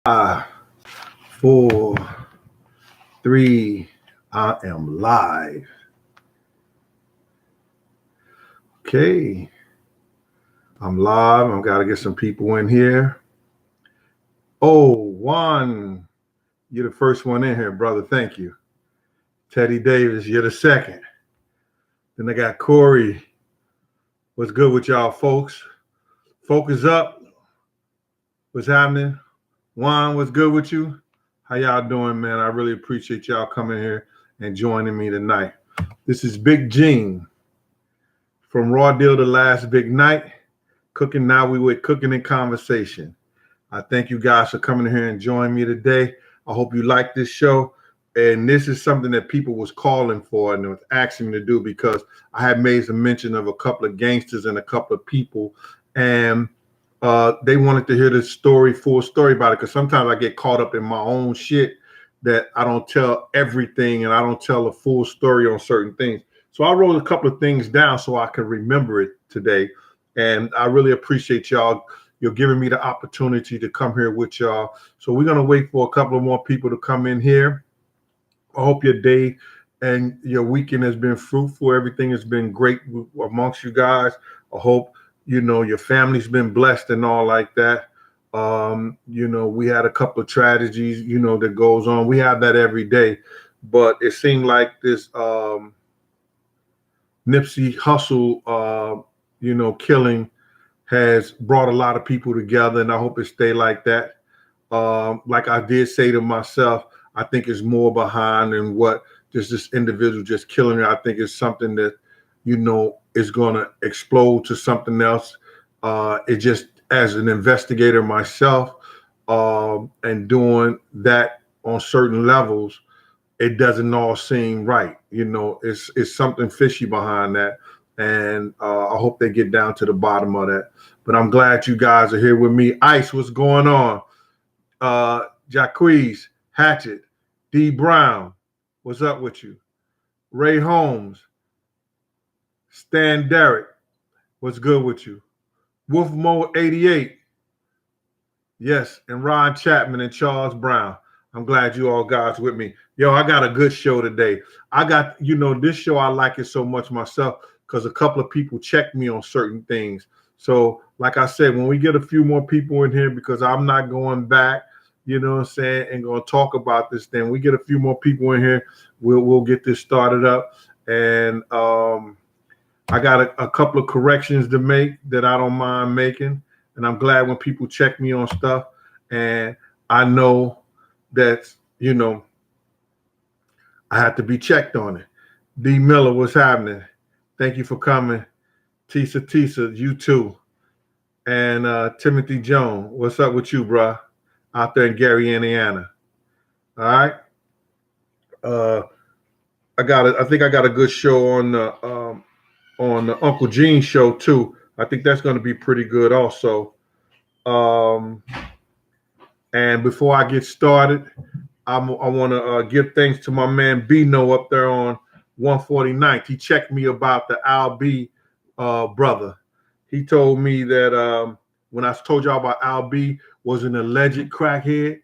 5, 4, 3. I am live. Okay. I'm live. I've got to get some people in here. Oh, Juan, you're the first one in here, brother. Thank you. Teddy Davis, you're the second. Then I got Corey. What's good with y'all, folks? Focus up. What's happening? Juan, what's good with you? How y'all doing, man? I really appreciate y'all coming here and joining me tonight. This is Big Gene from Raw Deal to Last Big Night. Cooking Now We with Cooking and Conversation. I thank you guys for coming here and joining me today. I hope you like this show. And this is something that people was calling for and was asking me to do because I had made some mention of a couple of gangsters and a couple of people. And they wanted to hear the full story about it, because sometimes I get caught up in my own shit that I don't tell everything and I don't tell the full story on certain things. So I wrote a couple of things down so I could remember it today. And I really appreciate y'all. You're giving me the opportunity to come here with y'all. So we're going to wait for a couple of more people to come in here. I hope your day and your weekend has been fruitful. Everything has been great amongst you guys. I hope, your family's been blessed and all like that. We had a couple of tragedies, that goes on. We have that every day. But it seemed like this Nipsey Hussle, killing has brought a lot of people together, and I hope it stay like that. Like I did say to myself, I think it's more behind than what just this individual just killing her. I think it's something that, is going to explode to something else. It just, as an investigator myself, and doing that on certain levels, it doesn't all seem right. It's something fishy behind that. And I hope they get down to the bottom of that. But I'm glad you guys are here with me. Ice, what's going on? Jacquees, Hatchet, D. Brown, what's up with you? Ray Holmes, Stan Derrick, what's good with you? Wolf Mo 88, yes, and Ron Chapman and Charles Brown. I'm glad you all guys with me. Yo, I got a good show today. I got, this show, I like it so much myself because a couple of people checked me on certain things. So, like I said, when we get a few more people in here, because I'm not going back, and going to talk about this thing. We get a few more people in here, we'll get this started up. And I got a couple of corrections to make that I don't mind making. And I'm glad when people check me on stuff. And I know that, I have to be checked on it. D. Miller, what's happening? Thank you for coming. Tisa, you too. And Timothy Jones, what's up with you, bruh? Out there in Gary, Indiana. All right. I think I got a good show on the Uncle Gene show too. I think that's going to be pretty good also. And before I get started, I want to give thanks to my man Bino up there on 149th. He checked me about the Al B brother. He told me that when I told y'all about Al B was an alleged crackhead,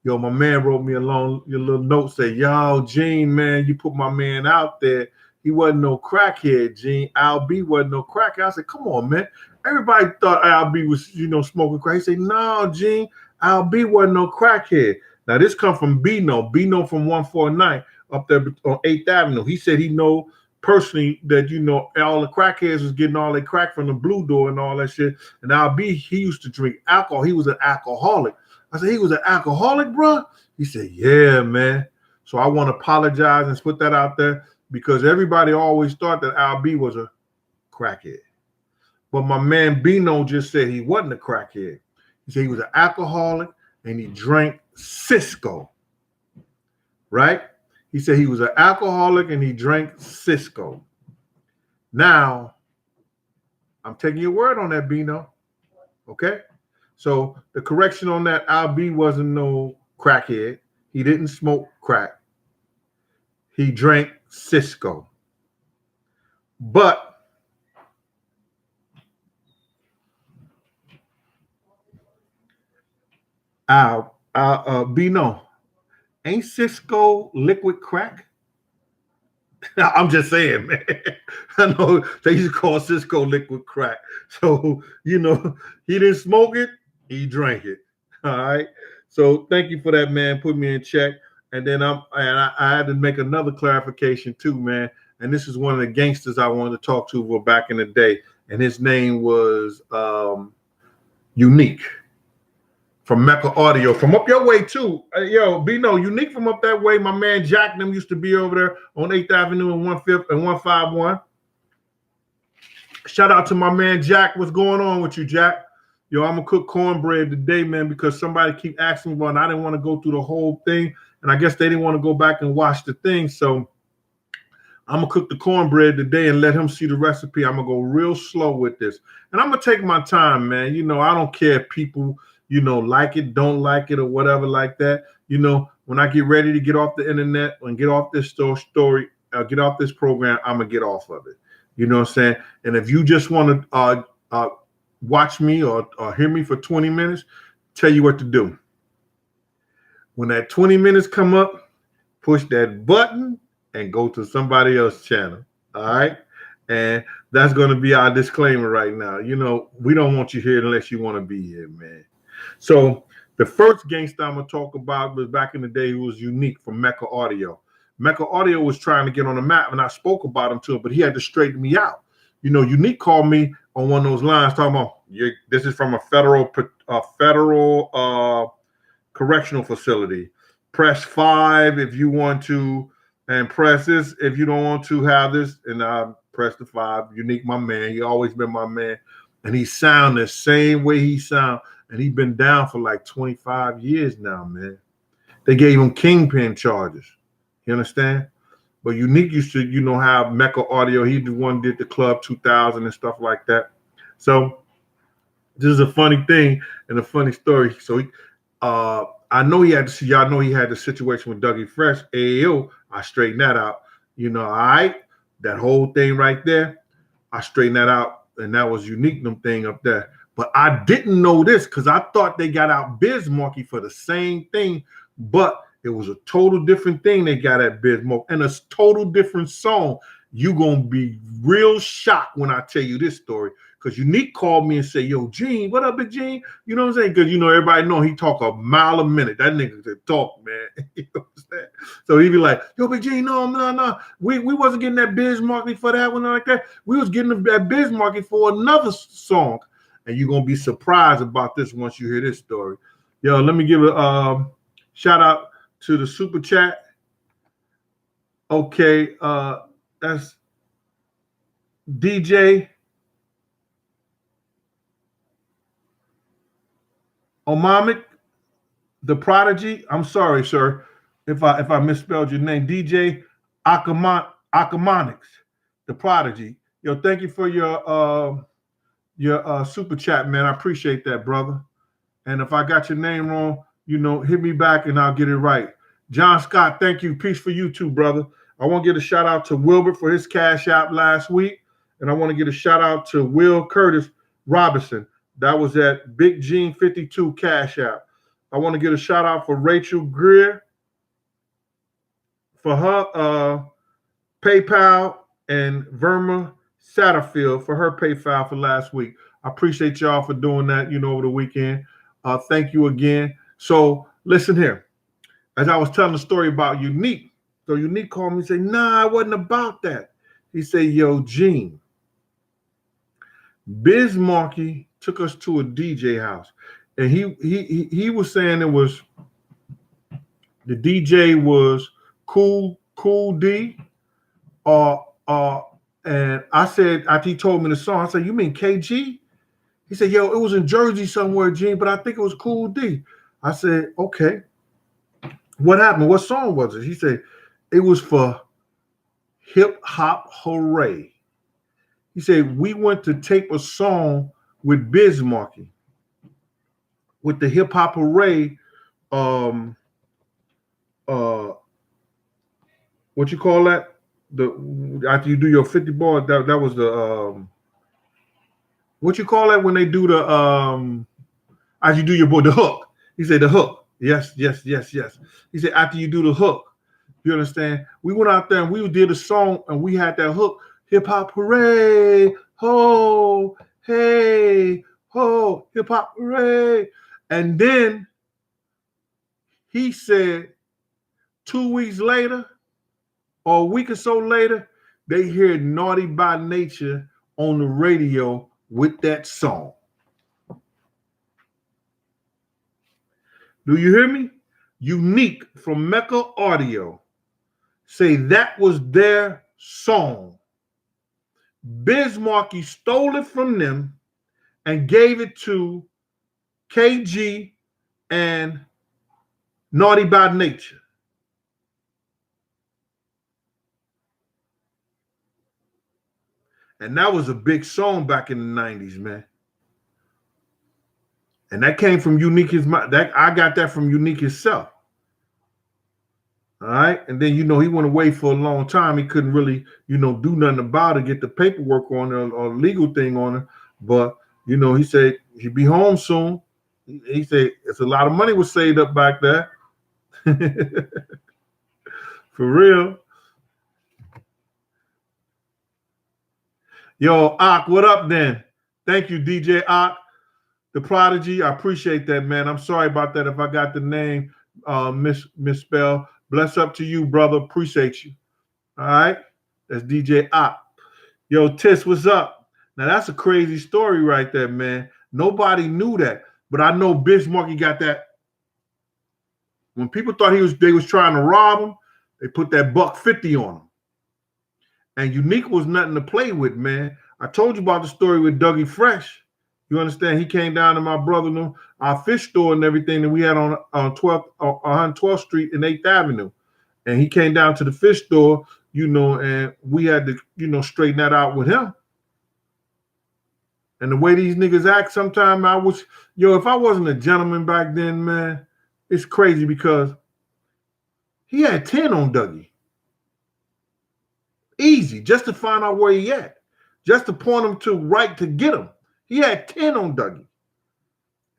my man wrote me your little note, say, yo, Gene, man, you put my man out there. He wasn't no crackhead, Gene. Al B wasn't no crackhead. I said, come on, man. Everybody thought Al B was, smoking crack. He said, no, Gene, Al B wasn't no crackhead. Now, this come from Bino from 149 up there on 8th Avenue. He said he know personally that, all the crackheads was getting all their crack from the Blue Door and all that shit. And Al B, he used to drink alcohol. He was an alcoholic. I said, he was an alcoholic, bro? He said, yeah, man. So I want to apologize and put that out there because everybody always thought that Al B was a crackhead. But my man Bino just said he wasn't a crackhead. He said he was an alcoholic and he drank Cisco, right? He said he was an alcoholic and he drank Cisco. Now, I'm taking your word on that, Bino, okay? So the correction on that, Al B wasn't no crackhead. He didn't smoke crack. He drank Cisco. But Al Bino, ain't Cisco liquid crack? I'm just saying, man. I know they used to call Cisco liquid crack. So, he didn't smoke it, he drank it. All right. So thank you for that, man. Put me in check. And then I had to make another clarification too, man. And this is one of the gangsters I wanted to talk to back in the day. And his name was Unique from Mecca Audio, from up your way too. Bino, Unique from up that way. My man Jack them used to be over there on 8th Avenue and 1/5 and 151. Shout out to my man Jack. What's going on with you, Jack? I'm gonna cook cornbread today, man, because somebody keep asking me, and I didn't want to go through the whole thing, and I guess they didn't want to go back and watch the thing. So I'm gonna cook the cornbread today and let him see the recipe. I'm gonna go real slow with this, and I'm gonna take my time, man. I don't care if people like it, don't like it, or whatever like that. When I get ready to get off the internet and get off this story, get off this program, I'm gonna get off of it. You know what I'm saying? And if you just want to watch me or hear me for 20 minutes, tell you what to do. When that 20 minutes come up, push that button and go to somebody else's channel. All right? And that's going to be our disclaimer right now. We don't want you here unless you want to be here, man. So the first gangster I'm going to talk about was back in the day, who was Unique from Mecca Audio. Mecca Audio was trying to get on the map, and I spoke about him to him, but he had to straighten me out. Unique called me on one of those lines talking about, this is from a federal correctional facility. Press 5 if you want to, and press this if you don't want to have this. And I pressed the 5. Unique, my man. He always been my man. And he sound the same way he sound. And he been down for like 25 years now, man. They gave him kingpin charges. You understand? But Unique used to, have Mecca Audio. He the one did the Club 2000 and stuff like that. So this is a funny thing and a funny story. So I know he had to see. Y'all know he had the situation with Dougie Fresh. AAO, I straightened that out. All right, that whole thing right there, I straightened that out, and that was Unique them thing up there. But I didn't know this because I thought they got out Biz Markie for the same thing, but it was a total different thing they got at Biz Markie and a total different song. You gonna be real shocked when I tell you this story. Because Unique called me and said, yo, Gene, what up, Big Gene? You know what I'm saying? Because, everybody know he talk a mile a minute. That nigga can talk, man. You know what I'm saying? So he be like, yo, Big Gene, no. We wasn't getting that Biz Markie for that one like that. We was getting that Biz Markie for another song. And you're going to be surprised about this once you hear this story. Yo, let me give a shout out to the super chat. Okay, that's DJ Omamic, the Prodigy. I'm sorry, sir, if I misspelled your name. DJ Akamonics, the Prodigy. Yo, thank you for your super chat, man. I appreciate that, brother. And if I got your name wrong, hit me back and I'll get it right. John Scott, thank you. Peace for you too, brother. I want to give a shout out to Wilbert for his cash out last week. And I want to give a shout out to Will Curtis Robinson. That was at Big Gene 52 Cash App. I want to give a shout out for Rachel Greer for her PayPal and Verma Satterfield for her PayPal for last week. I appreciate y'all for doing that, over the weekend. Thank you again. So listen here. As I was telling the story about Unique, so Unique called me and said, nah, it wasn't about that. He said, yo, Gene, Biz Markie took us to a DJ house, and he was saying it was the DJ was Cool D, and I said after he told me the song, I said, you mean KG? He said, yo, it was in Jersey somewhere, Gene, but I think it was Cool D. I said, okay. What happened? What song was it? He said, it was for Hip Hop Hooray. He said, we went to tape a song with Biz Markie, with the Hip Hop Hooray, what you call that? After you do your 50 bars, that was the what you call that when they do the as you do your boy, the hook. He said the hook. Yes, yes, yes, yes. He said, after you do the hook, you understand? We went out there and we did a song and we had that hook, hip hop hooray, ho, hey, ho, hip hop hooray. And then he said 2 weeks later or a week or so later, they hear Naughty by Nature on the radio with that song. Do you hear me? Unique from Mecca Audio say that was their song. Biz Markie stole it from them and gave it to KG and Naughty by Nature. And that was a big song back in the 90s, man. And that came from Unique I got that from Unique himself. All right. And then, he went away for a long time. He couldn't really, do nothing about it, get the paperwork on it or legal thing on it. But, he said he'd be home soon. He said it's a lot of money was saved up back there. For real. Yo, Ak, what up then? Thank you, DJ Ak, the Prodigy. I appreciate that, man. I'm sorry about that if I got the name misspelled. Bless up to you, brother. Appreciate you. All right. That's DJ Ak. Yo, Tis, what's up? Now, that's a crazy story right there, man. Nobody knew that. But I know Biz Markie got that. When people thought they was trying to rob him, they put that $150 on him. And Unique was nothing to play with, man. I told you about the story with Dougie Fresh. You understand? He came down to my brother, our fish store and everything that we had on 12th Street and 8th Avenue. And he came down to the fish store, and we had to, straighten that out with him. And the way these niggas act, sometimes if I wasn't a gentleman back then, man, it's crazy because he had 10 on Dougie. Easy, just to find out where he at. Just to point him to get him. He had 10 on Dougie.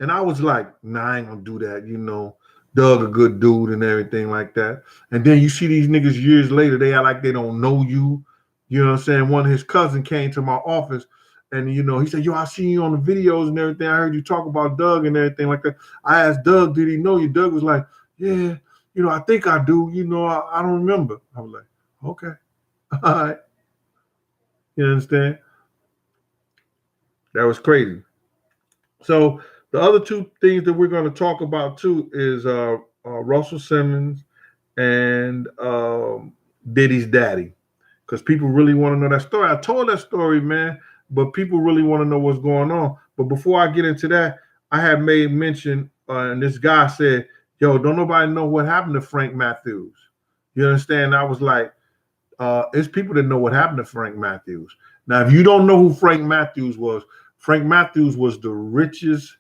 And I was like, nah, I ain't gonna do that, Doug a good dude and everything like that. And then you see these niggas years later, they act like they don't know you. You know what I'm saying? One of his cousins came to my office and, he said, yo, I seen you on the videos and everything. I heard you talk about Doug and everything like that. I asked Doug, did he know you? Doug was like, yeah, I think I do. I don't remember. I was like, okay. All right. You understand? That was crazy. So the other two things that we're going to talk about too is Russel Simmons and Diddy's daddy, because people really want to know that story. I told that story, man, but people really want to know what's going on. But before I get into that, I had made mention, and this guy said, yo, don't nobody know what happened to Frank Matthews. You understand? I was like, it's people that know what happened to Frank Matthews. Now, if you don't know who Frank Matthews was the richest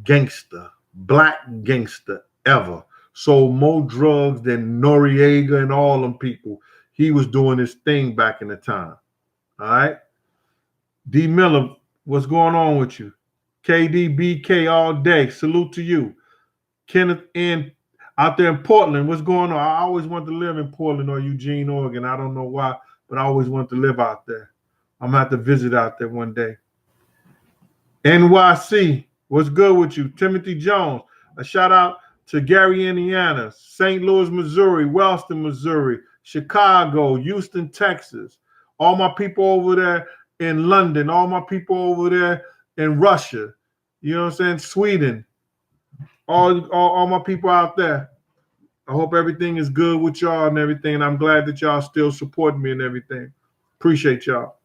gangster, black gangster ever. Sold more drugs than Noriega and all them people. He was doing his thing back in the time. All right. D Miller, what's going on with you? KDBK all day. Salute to you. Kenneth N. out there in Portland, what's going on? I always wanted to live in Portland or Eugene, Oregon. I don't know why, but I always wanted to live out there. I'm going to have to visit out there one day. NYC, what's good with you? Timothy Jones, a shout out to Gary, Indiana, St. Louis, Missouri, Wellston, Missouri, Chicago, Houston, Texas, all my people over there in London, all my people over there in Russia, you know what I'm saying, Sweden, all my people out there. I hope everything is good with y'all and everything, and I'm glad that y'all still supporting me and everything. Appreciate y'all.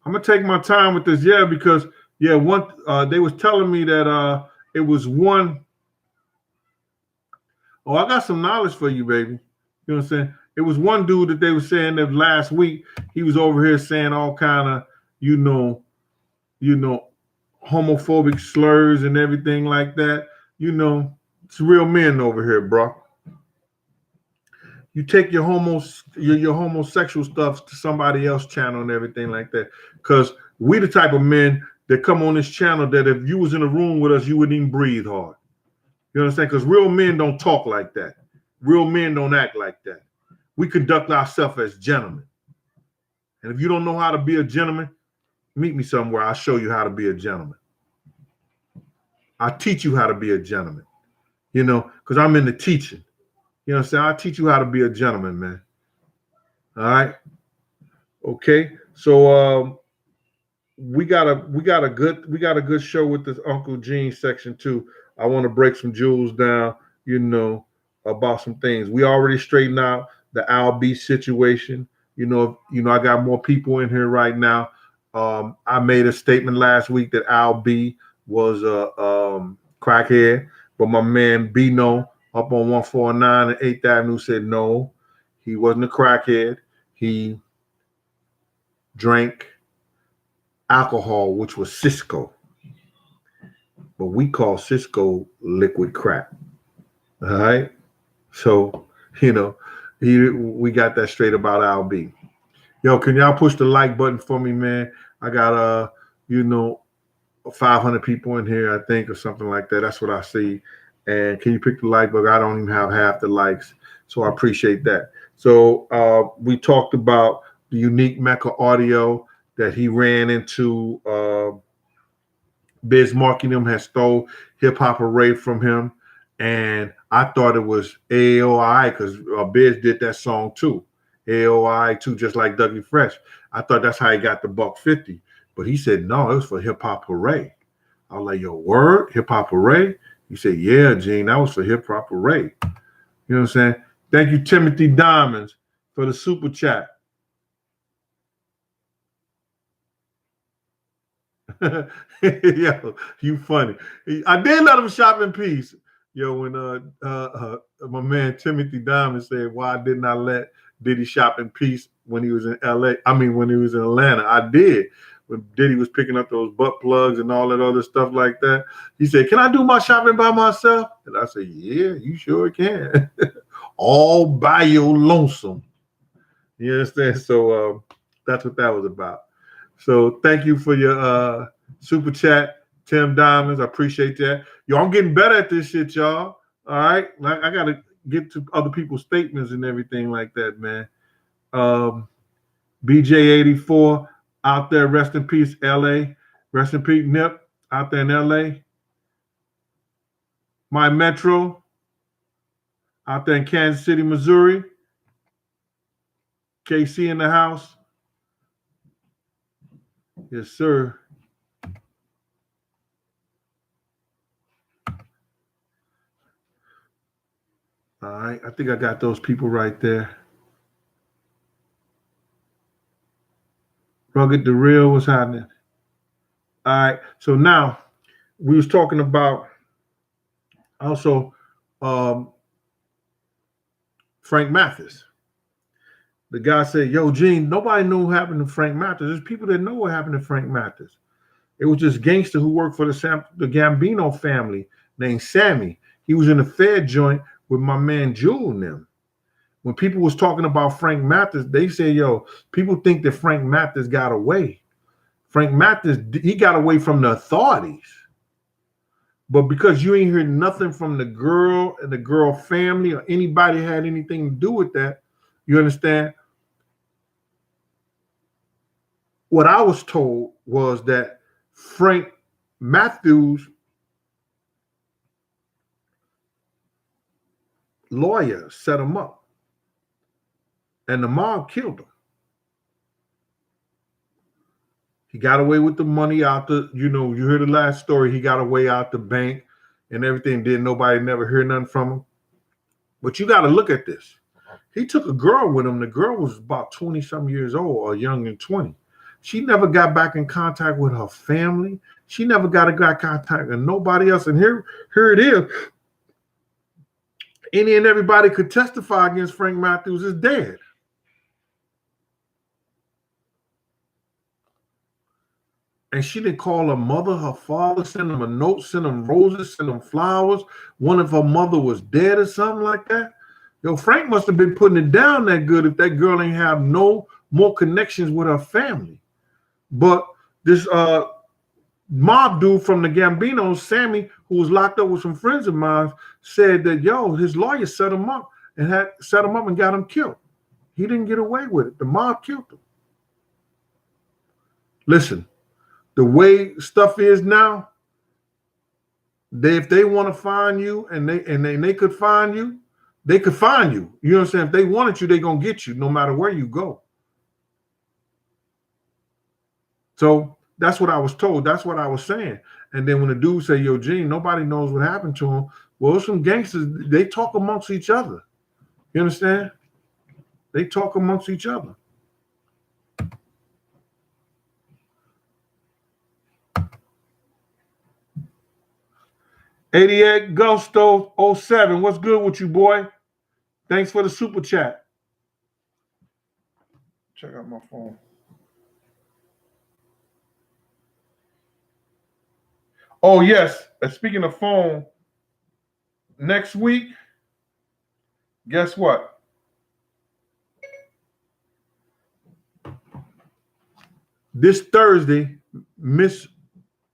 I'm gonna take my time with this, because they was telling me that it was one. Oh, I got some knowledge for you, baby. You know what I'm saying? It was one dude that they were saying that last week he was over here saying all kind of, homophobic slurs and everything like that. It's real men over here, bro. You take your homosexual stuff to somebody else's channel and everything like that. Because we the type of men that come on this channel that if you was in a room with us, you wouldn't even breathe hard. You understand? Because real men don't talk like that. Real men don't act like that. We conduct ourselves as gentlemen. And if you don't know how to be a gentleman, meet me somewhere. I'll show you how to be a gentleman. I'll teach you how to be a gentleman. You know, because I'm into teaching. You know what I'm saying? I'll teach you how to be a gentleman, man. All right. Okay. So we got a good show with this Uncle Gene section 2. I want to break some jewels down, you know, about some things. We already straightened out the Al B situation. You know, I got more people in here right now. I made a statement last week that Al B was a crackhead, but my man Bino up on 149 and 8th Avenue said no, he wasn't a crackhead. He drank alcohol, which was Cisco, but we call Cisco liquid crack. All right, so you know, we got that straight about Al B. Yo, can y'all push the like button for me, man? I got 500 people in here, I think, or something like that. That's what I see. And can you pick the like button? I don't even have half the likes, so I appreciate that. So we talked about the unique Mecca audio that he ran into. Biz Markie them had stole Hip Hop Array from him, and I thought it was AOI because Biz did that song too. AOI too, just like Dougie Fresh. I thought that's how he got the $150, but he said no, it was for Hip Hop Array. I was like, yo, word, Hip Hop Array? He said, yeah, Gene, that was for Hip Hop Array. You know what I'm saying? Thank you, Timothy Diamonds, for the super chat. Yo, you funny. I did let him shop in peace. Yo, when my man Timothy Diamond said, why didn't I let Diddy shop in peace when he was in LA? I mean, when he was in Atlanta. I did. When Diddy was picking up those butt plugs and all that other stuff like that. He said, can I do my shopping by myself? And I said, yeah, you sure can. All by your lonesome. You understand? So that's what that was about. So thank you for your super chat, Tim Diamonds. I appreciate that. Yo, I'm getting better at this shit, y'all. All right. I got to get to other people's statements and everything like that, man. BJ84 out there. Rest in peace, LA. Rest in peace, Nip out there in LA. My Metro out there in Kansas City, Missouri. KC in the house. Yes, sir. All right. I think I got those people right there. Rugged the Real, what's happening? All right. So now we was talking about also Frank Mathis. The guy said, yo, Gene, nobody knew what happened to Frank Mathis. There's people that know what happened to Frank Mathis. It was this gangster who worked for the Gambino family named Sammy. He was in a Fed joint with my man Jewel and them. When people was talking about Frank Mathis, they say, yo, people think that Frank Mathis got away. Frank Mathis, he got away from the authorities. But because you ain't heard nothing from the girl and the girl family or anybody had anything to do with that, you understand? What I was told was that Frank Matthews' lawyer set him up. And the mob killed him. He got away with the money out the, you heard the last story. He got away out the bank and everything. Nobody never hear nothing from him. But you got to look at this. He took a girl with him. The girl was about 20-some years old or younger than 20. She never got back in contact with her family. She never got in contact with nobody else. And here it is. Any and everybody could testify against Frank Matthews is dead. And she didn't call her mother, her father, send them a note, send them roses, send them flowers. One of her mother was dead or something like that. Yo, Frank must have been putting it down that good if that girl ain't have no more connections with her family. But this mob dude from the Gambinos, Sammy, who was locked up with some friends of mine, said that, yo, his lawyer set him up and got him killed. He didn't get away with it. The mob killed him. Listen, the way stuff is now, if they want to find you and they could find you, they could find you. You know what I'm saying? If they wanted you, they're going to get you no matter where you go. So that's what I was told. That's what I was saying. And then when the dude say, yo, Gene, nobody knows what happened to him. Well, some gangsters, they talk amongst each other. You understand? They talk amongst each other. $88 Gusto 07. What's good with you, boy? Thanks for the super chat. Check out my phone. Oh, yes. Speaking of phone, next week, guess what? This Thursday, Miss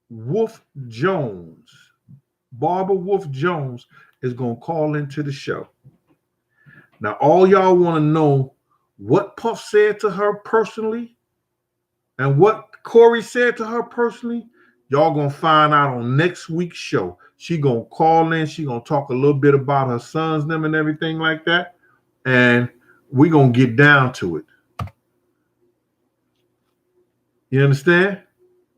Wolf Jones, Barbara Wolf Jones, is going to call into the show. Now, all y'all want to know what Puff said to her personally and what Corey said to her personally. Y'all going to find out on next week's show. She going to call in. She going to talk a little bit about her sons, them, and everything like that. And we going to get down to it. You understand?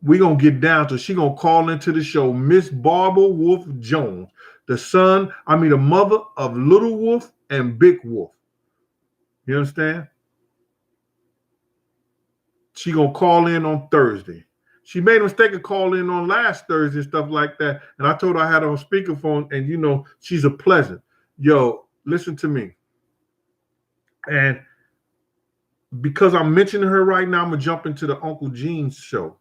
We going to get down to it. She going to call into the show, Miss Barbara Wolf Jones, the mother of Little Wolf and Big Wolf. You understand? She going to call in on Thursday. She made a mistake of calling in on last Thursday and stuff like that. And I told her I had her on speakerphone, and, you know, she's a pleasant. Yo, listen to me. And because I'm mentioning her right now, I'm going to jump into the Uncle Gene's show.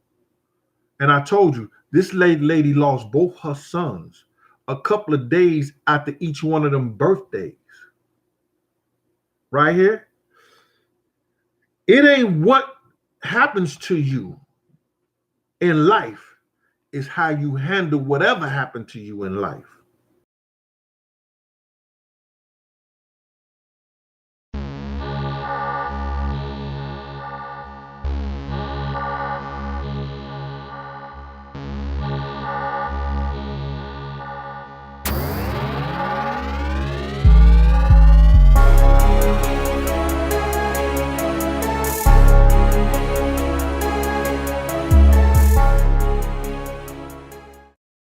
And I told you, this lady lost both her sons a couple of days after each one of them birthdays. Right here. It ain't what happens to you in life, is how you handle whatever happened to you in life.